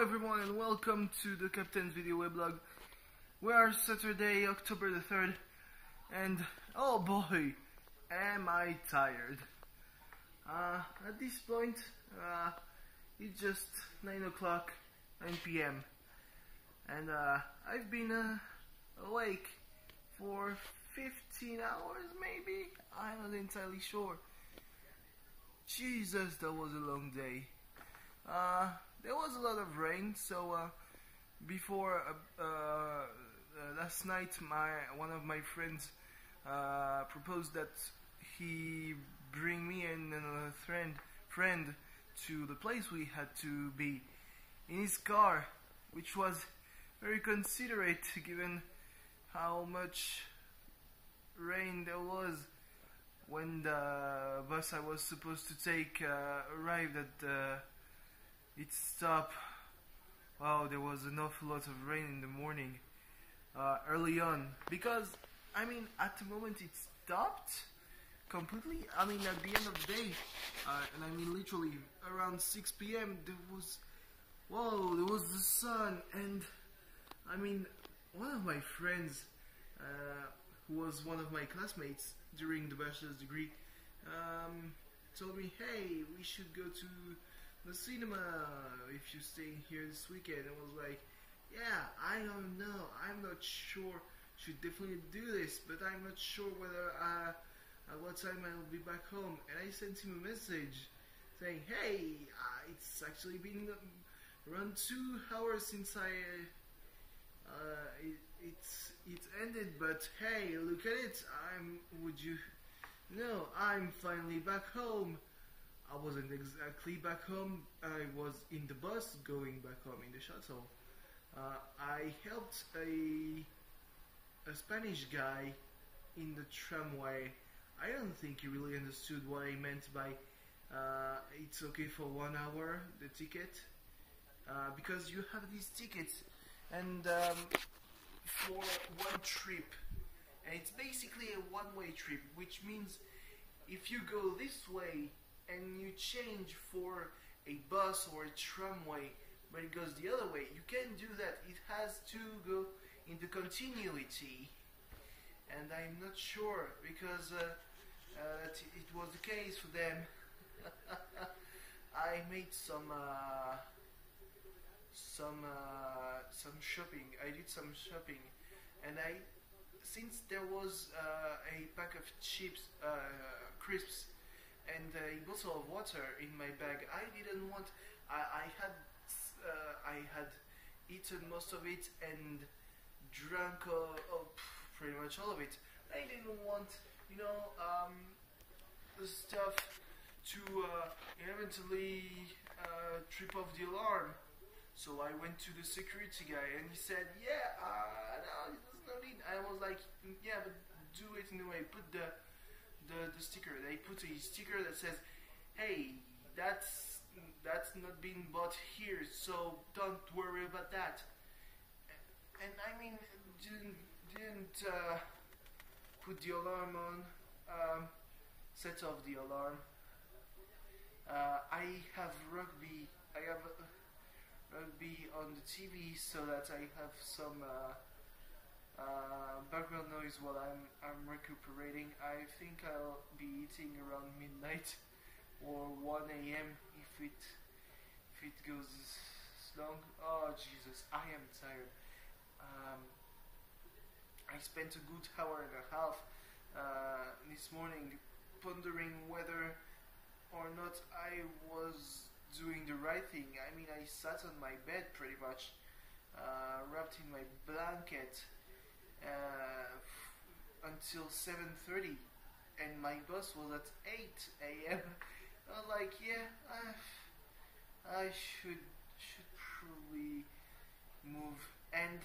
Hello everyone and welcome to the Captain's video weblog. We are Saturday, October the 3rd, and oh boy, am I tired. At this point, it's just 9 o'clock, 9 p.m. and I've been awake for 15 hours maybe? I'm not entirely sure. Jesus, that was a long day. There was a lot of rain, so before last night, one of my friends proposed that he bring me and another friend to the place we had to be in his car, which was very considerate given how much rain there was when the bus I was supposed to take arrived at its stop. Wow, there was an awful lot of rain in the morning early on, because I mean at the moment it stopped completely. I mean at the end of the day, and I mean literally around 6 p.m. there was the sun, and I mean one of my friends who was one of my classmates during the bachelor's degree told me, hey, we should go to the cinema if you're staying here this weekend. I was like, yeah, I don't know, I'm not sure, should definitely do this, but I'm not sure whether at what time I'll be back home. And I sent him a message saying, hey, it's actually been around 2 hours since it ended, but hey, look at it, I'm finally back home. I wasn't exactly back home, I was in the bus going back home in the shuttle. I helped a Spanish guy in the tramway. I don't think he really understood what I meant by it's okay for 1 hour, the ticket, because you have these tickets and for one trip, and it's basically a one-way trip, which means if you go this way and you change for a bus or a tramway, but it goes the other way, you can't do that. It has to go in the continuity, and I'm not sure because it was the case for them. I made some shopping. I did some shopping, and since there was a pack of crisps and a bottle of water in my bag, I didn't want. I had eaten most of it and drunk pretty much all of it. I didn't want, the stuff to eventually trip off the alarm. So I went to the security guy and he said, yeah, no, there's no need. I was like, yeah, but do it anyway. Put the sticker. They put a sticker that says, hey, that's not being bought here, so don't worry about that. And I mean, didn't put the alarm on, set off the alarm. I have rugby on the TV so that I have some background noise while I'm recuperating. I think I'll be eating around midnight or 1 a.m. if it goes long. Oh Jesus, I am tired. I spent a good hour and a half this morning pondering whether or not I was doing the right thing. I mean, I sat on my bed pretty much, wrapped in my blanket until 7:30, and my bus was at 8 a.m. I was like, yeah, I should probably move. And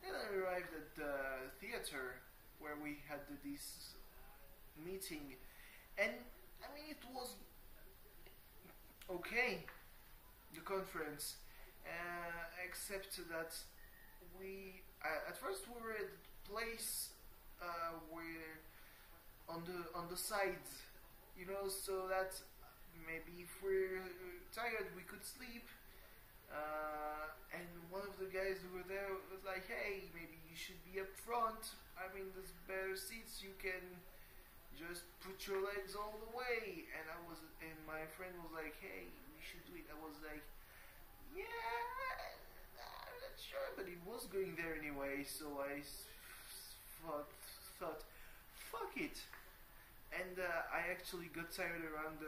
then I arrived at the theater where we had this meeting, and I mean it was okay, the conference, except that we at first we were at the place where on the sides, so that maybe if we're tired we could sleep. over there was like, hey, maybe you should be up front. I mean, there's better seats. You can just put your legs all the way. And my friend was like, hey, we should do it. I was like, yeah, I'm not sure, but he was going there anyway, so I thought, fuck it. And I actually got tired around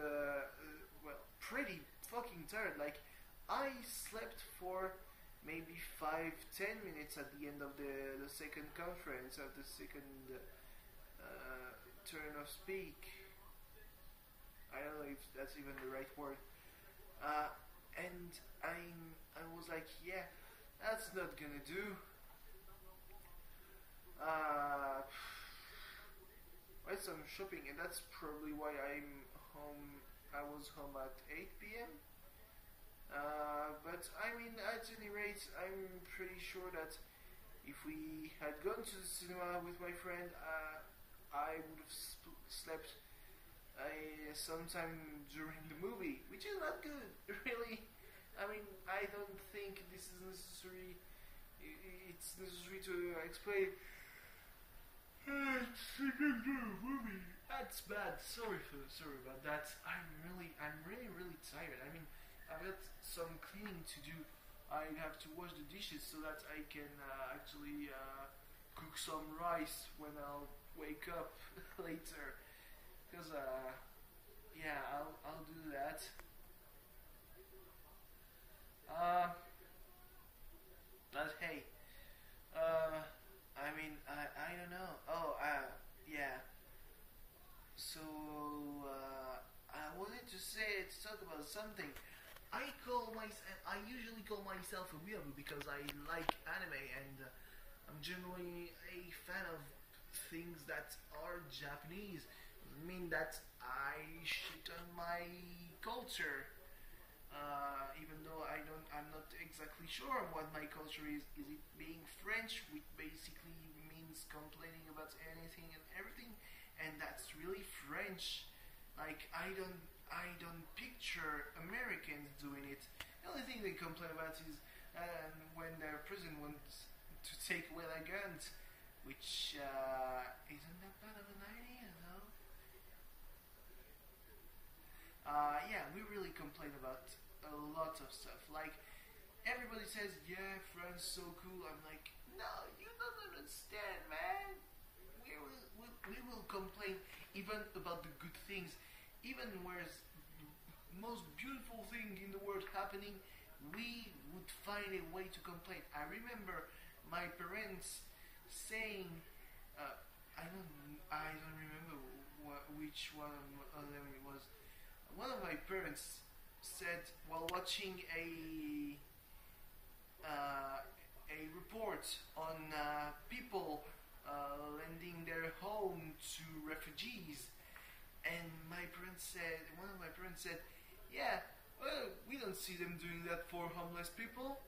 well, pretty fucking tired. Like, I slept for maybe 5-10 minutes at the end of the second conference, of the second turn of speak. I don't know if that's even the right word. And I was like, yeah, that's not gonna do. Went some shopping, and that's probably why I'm home. I was home at 8 p.m. But I mean, at any rate, I'm pretty sure that if we had gone to the cinema with my friend, I would have slept sometime during the movie, which is not good, really. I mean, I don't think this is necessary. It's necessary to explain. Movie. That's bad. Sorry about that. I'm really tired. I mean, I've got some cleaning to do. I have to wash the dishes so that I can actually cook some rice when I'll wake up later. Because yeah, I'll do that. But hey, I mean, I don't know. Oh, yeah. So, I wanted to talk about something. I usually call myself a weeaboo because I like anime, and I'm generally a fan of things that are Japanese. Doesn't mean that I shit on my culture. Even though I'm not exactly sure what my culture is. Is it being French, which basically means complaining about anything and everything, and that's really French. Like, I don't picture Americans doing it. The only thing they complain about is when their president wants to take away their guns, which isn't that bad of an idea, though. Yeah, we really complain about a lot of stuff. Like, everybody says, yeah, France so cool. I'm like, no, you don't understand, man. We will complain even about the good things. Even where's the most beautiful thing in the world happening, we would find a way to complain. I remember my parents saying, I don't remember which one of them it was. One of my parents said while watching a report on people lending their home to refugees, and one of my parents said, yeah, well, we don't see them doing that for homeless people.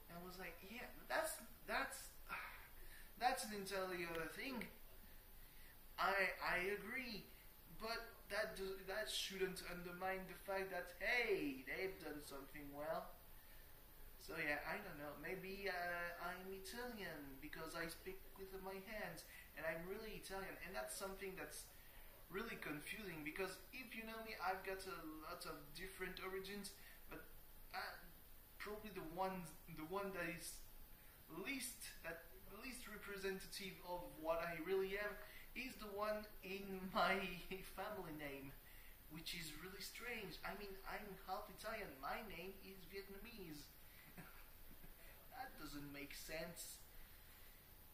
And I was like, yeah, that's an entirely other thing. I agree, but that shouldn't undermine the fact that, hey, they've done something well. So yeah, I don't know, maybe I'm Italian because I speak with my hands, and I'm really Italian, and that's something that's really confusing, because if you know me, I've got a lot of different origins, but probably the one that is least representative of what I really am is the one in my family name, which is really strange. I mean, I'm half Italian. My name is Vietnamese. That doesn't make sense.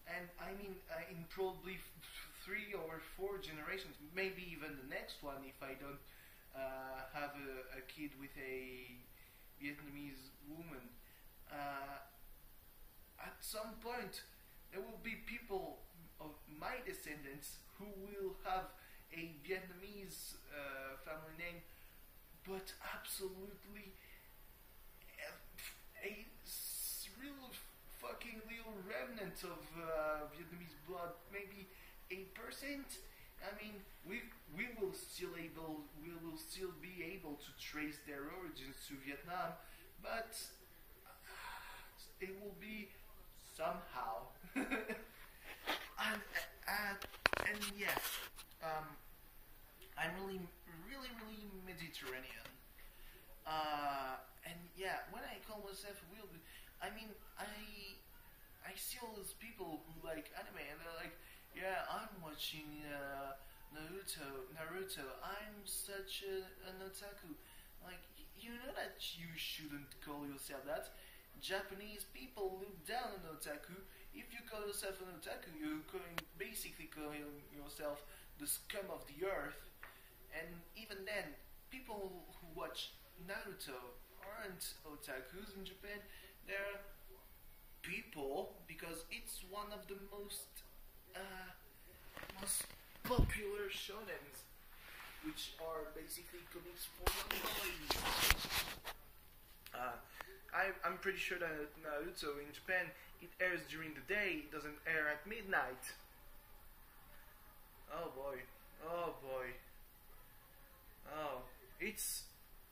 And I mean, in probably 3 or 4 generations, maybe even the next one, if I don't have a kid with a Vietnamese woman, at some point there will be people of my descendants who will have a Vietnamese family name, but absolutely a real fucking little remnant of Vietnamese blood, maybe 8%. I mean, we will still be able to trace their origins to Vietnam, but it will be somehow. and, uh, and yeah, um, I'm really Mediterranean. And yeah, when I call myself weird, I mean I see all those people who like anime and they're like, yeah, I'm watching Naruto. I'm such an otaku. Like, you know that you shouldn't call yourself that. Japanese people look down on otaku. If you call yourself an otaku, you're basically calling yourself the scum of the earth. And even then, people who watch Naruto aren't otakus in Japan. They're people because it's one of the most popular shonens, which are basically comics for young boys. I'm pretty sure that Naruto in Japan, it airs during the day, it doesn't air at midnight. Oh boy, oh boy. Oh, it's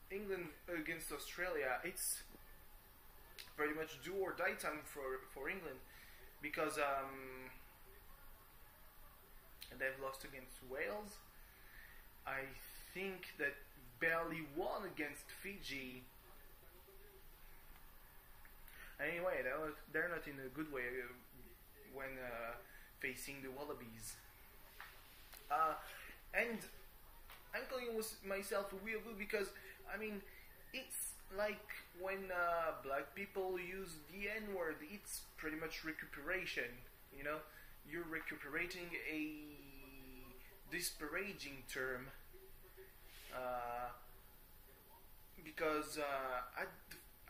England against Australia. It's pretty much do or die time for England because they've lost against Wales. I think that barely won against Fiji. Anyway, they're not in a good way when facing the Wallabies. And I'm calling myself a weeaboo because, I mean, it's like when black people use the N-word. It's pretty much recuperation, you know? You're recuperating a disparaging term because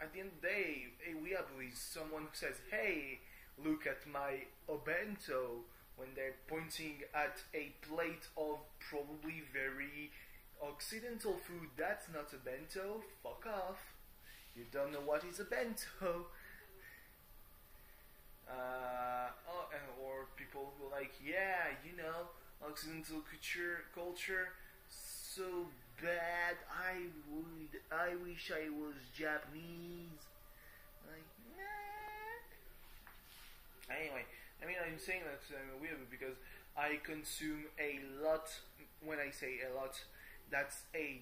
at the end of the day, a weeaboo is someone who says, hey, look at my obento, when they're pointing at a plate of probably very Occidental food. That's not a bento. Fuck off. You don't know what is a bento. Or people who are like, yeah, you know, Occidental culture, so bad. I wish I was Japanese. Like, nah. Anyway, I mean, I'm saying that I'm weird because I consume a lot. When I say a lot, that's a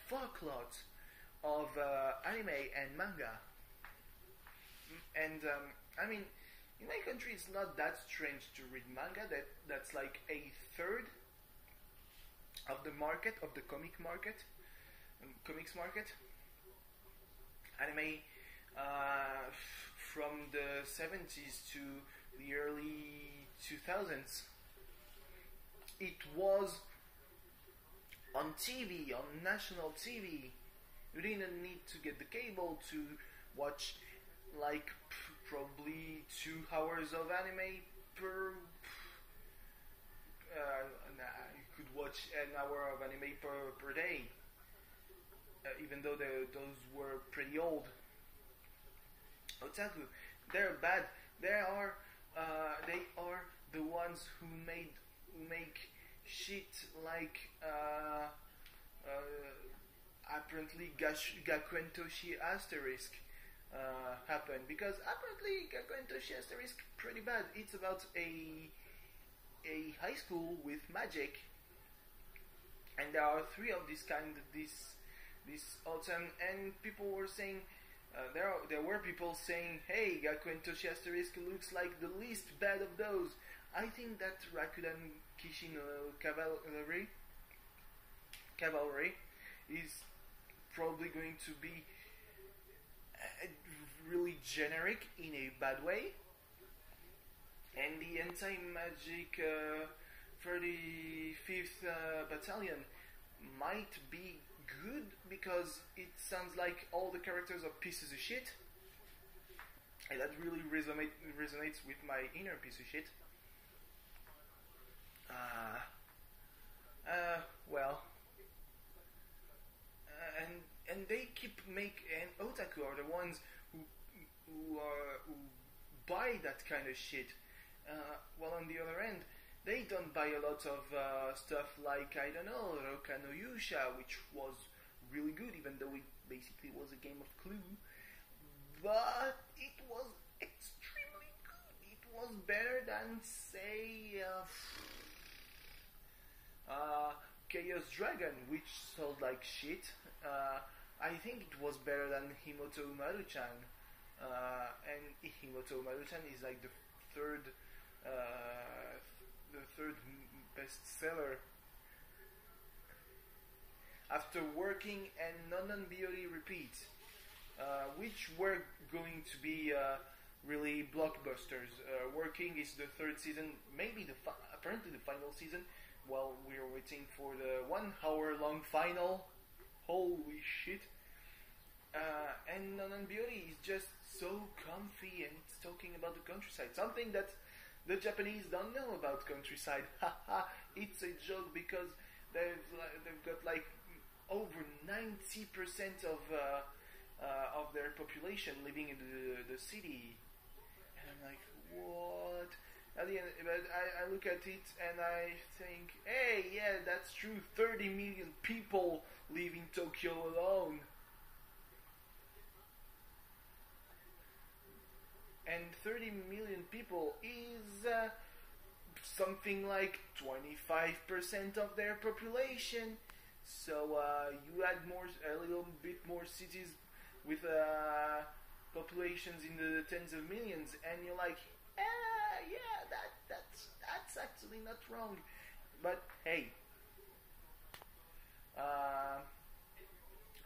fuckload of anime and manga. And I mean, in my country, it's not that strange to read manga. That's like a third of the market, of the comics market. Anime from the 70s to the early 2000s. It was on TV, on national TV. You didn't need to get the cable to watch like probably 2 hours of anime per. You could watch an hour of anime per day, even though those were pretty old. Otaku, they're bad. They are the ones who make shit like apparently Gakuen Toshi asterisk happen, because apparently Gakuen Toshi asterisk pretty bad. It's about a high school with magic, and there are 3 of this kind this autumn, and people were saying there were people saying, hey, Gakuen Toshi asterisk looks like the least bad of those. I think that Rakuten Kishino Cavalry is probably going to be really generic in a bad way, and the anti-magic 35th Battalion might be good because it sounds like all the characters are pieces of shit, and that really resonates with my inner piece of shit. And they keep and otaku are the ones who buy that kind of shit. While on the other end, they don't buy a lot of stuff like, I don't know, Roka no Yusha, which was really good, even though it basically was a game of Clue, but it was extremely better than, say, Chaos Dragon, which sold like shit. I think it was better than Himoto Umaru-chan. And Himoto Umaru-chan is like third, the third best seller after Working and Nonon Beauty Repeat, which were going to be really blockbusters. Working is the third season, maybe apparently the final season. While we're waiting for the 1 hour long final. Holy shit. And Nonon Beauty is just so comfy and it's talking about the countryside. Something that the Japanese don't know about countryside. Haha, it's a joke because they've got like over 90% of their population living in the city. And I'm like, what? At the end, but I look at it and I think, hey, yeah, that's true. 30 million people live in Tokyo alone. And 30 million people is something like 25% of their population. So you add a little bit more cities with populations in the tens of millions, and you're like, yeah, that's actually not wrong. But hey,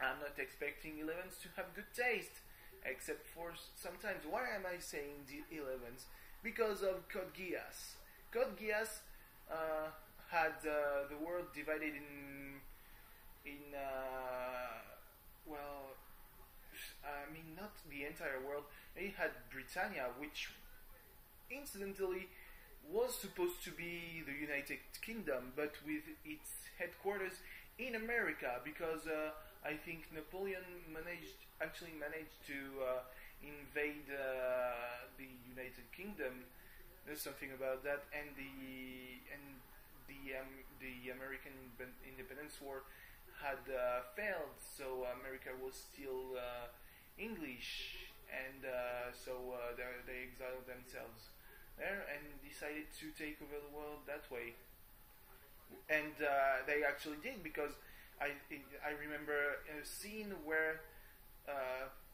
I'm not expecting 11s to have good taste, except for sometimes. Why am I saying the 11s? Because of Code Geass. Code Geass had the world divided in well, I mean, not the entire world. It had Britannia, which incidentally was supposed to be the United Kingdom, but with its headquarters in America, because I think Napoleon actually managed to invade the United Kingdom. There's something about that, and the American Independence War had failed, so America was still English, and so they exiled themselves there and decided to take over the world that way. And they actually did, because I remember a scene where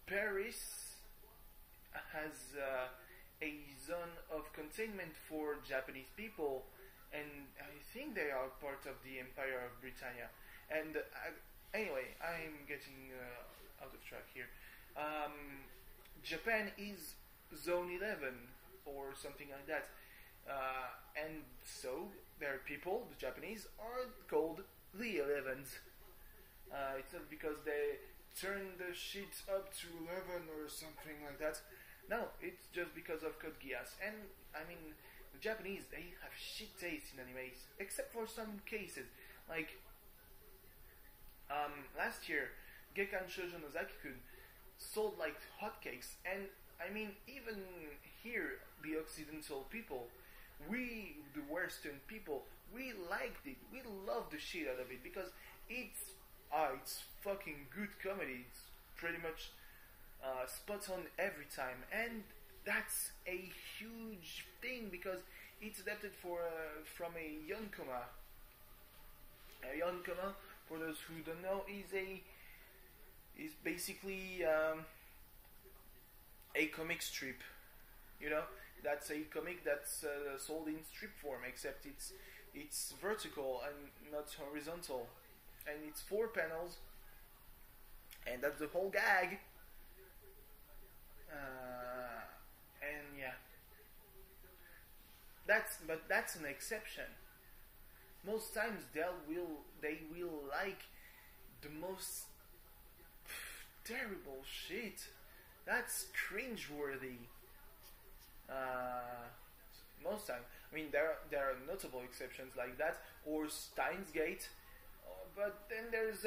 Paris has a zone of containment for Japanese people, and I think they are part of the Empire of Britannia. And anyway, I'm getting out of track here. Japan is Zone 11 or something like that, and so their people, the Japanese, are called the 11s. It's not because they turn the shit up to 11 or something like that. No, it's just because of Code Geass. And I mean, the Japanese, they have shit taste in animes, except for some cases. Like last year, Gekkan Shoujo no Zaki-kun sold like hotcakes, and I mean, even here, the Occidental people, we, the Western people, we liked it. We loved the shit out of it, because it's fucking good comedy. It's pretty much spot on every time, and that's a huge thing, because it's adapted from a yonkoma. A yonkoma, for those who don't know, is basically a comic strip. You know, that's a comic that's sold in strip form, except it's vertical and not horizontal, and it's 4 panels, and that's the whole gag. And yeah, that's an exception. Most times they will like the most terrible shit. That's cringeworthy. Most time, I mean, there are notable exceptions like that, or Steins Gate, but then there's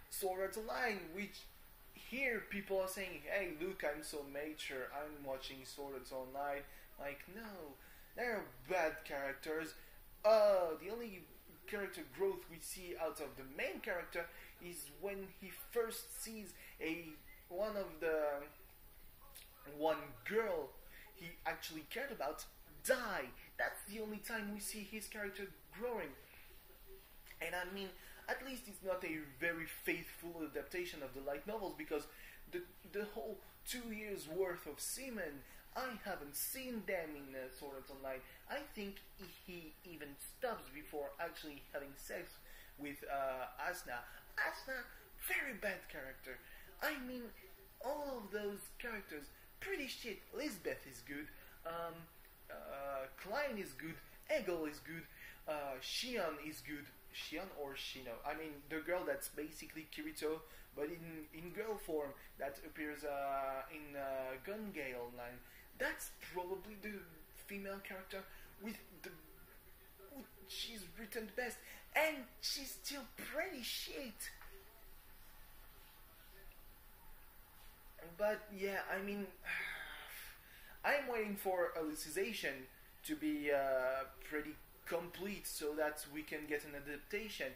Sword Art Online, which here people are saying, hey, look, I'm so mature, I'm watching Sword Art Online. Like, no, they're bad characters. The only character growth we see out of the main character is when he first sees one girl he actually cared about die. That's the only time we see his character growing. And I mean, at least it's not a very faithful adaptation of the light novels, because the whole 2 years worth of semen, I haven't seen them in Sword Art Online. I think he even stops before actually having sex with Asuna. Asuna, very bad character. I mean, all of those characters, pretty shit. Lisbeth is good. Klein is good. Egel is good. Shion is good. Shion or Shino? I mean, the girl that's basically Kirito, but in girl form, that appears in Gun Gale Online. That's probably the female character with she's written the best, and she's still pretty shit. But yeah, I mean, I'm waiting for Alicization to be pretty complete so that we can get an adaptation,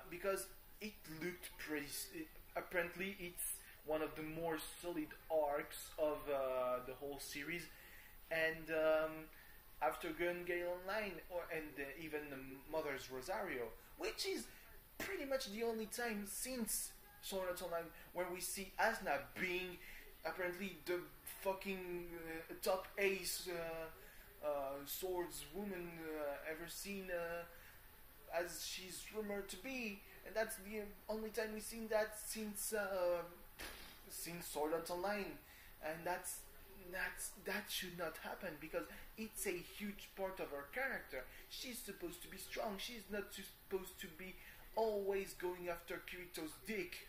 because it looked pretty. Apparently, it's one of the more solid arcs of the whole series, and after Gun Gale Online and even Mother's Rosario, which is pretty much the only time since Sword Art Online where we see Asuna being apparently the fucking top ace swords woman ever seen, as she's rumored to be, and that's the only time we've seen that since Sword Art Online, and that should not happen, because it's a huge part of her character. She's supposed to be strong. She's not supposed to be always going after Kirito's dick.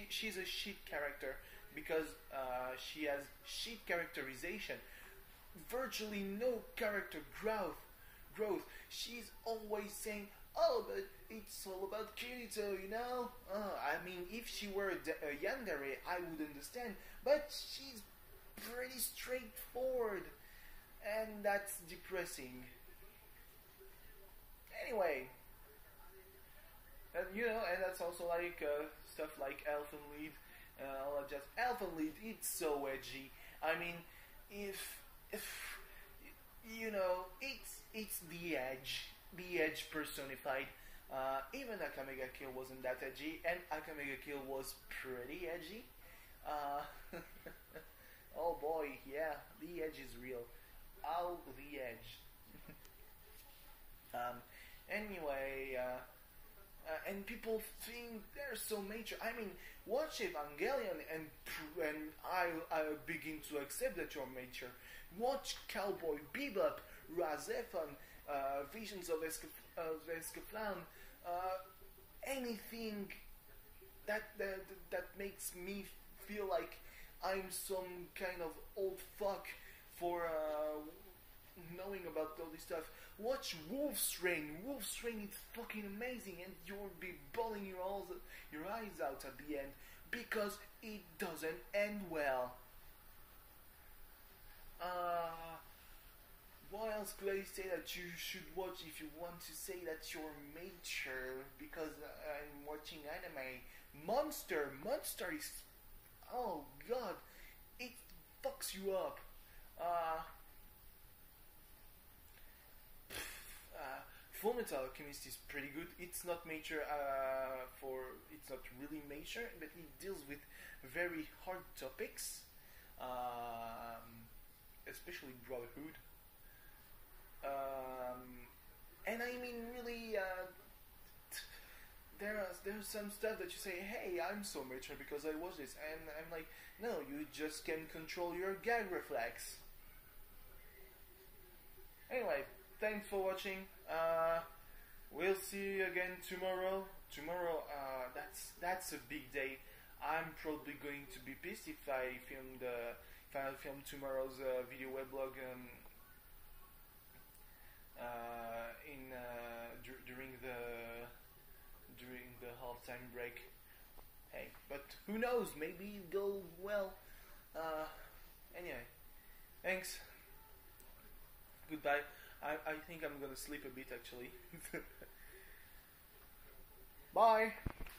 She's a shit character because she has shit characterization, virtually no character growth. She's always saying, "Oh, but it's all about Kirito, you know." I mean, if she were a yandere, I would understand, but she's pretty straightforward, and that's depressing. Anyway, and you know, and that's also like stuff like Elfen Lied, all that jazz. Elfen Lied, it's so edgy. I mean, if you know, it's the edge personified. Even Akamega Kill wasn't that edgy, and Akamega Kill was pretty edgy. Oh boy, yeah, the edge is real. Oh, the edge. Anyway, and people think they're so major. I mean, watch Evangelion, and I begin to accept that you're major. Watch Cowboy Bebop, Razefon, Visions of Escaflown, anything that makes me feel like I'm some kind of old fuck for knowing about all this stuff. Watch Wolf's Rain. Wolf's Rain is fucking amazing, and you'll be bawling your eyes out at the end, because it doesn't end well. What else could I say that you should watch if you want to say that you're mature? Because I'm watching anime. Monster is, oh god, it fucks you up. Fullmetal Alchemist is pretty good. It's not mature it's not really mature, but it deals with very hard topics, especially brotherhood. And I mean, really, there's some stuff that you say, hey, I'm so mature because I watched this, and I'm like, no, you just can't control your gag reflex. Anyway, thanks for watching. We'll see you again tomorrow. Tomorrow, that's a big day. I'm probably going to be pissed if I film tomorrow's video weblog during the halftime break. Hey, but who knows? Maybe it goes well. Anyway, thanks. Goodbye. I think I'm gonna sleep a bit actually. Bye.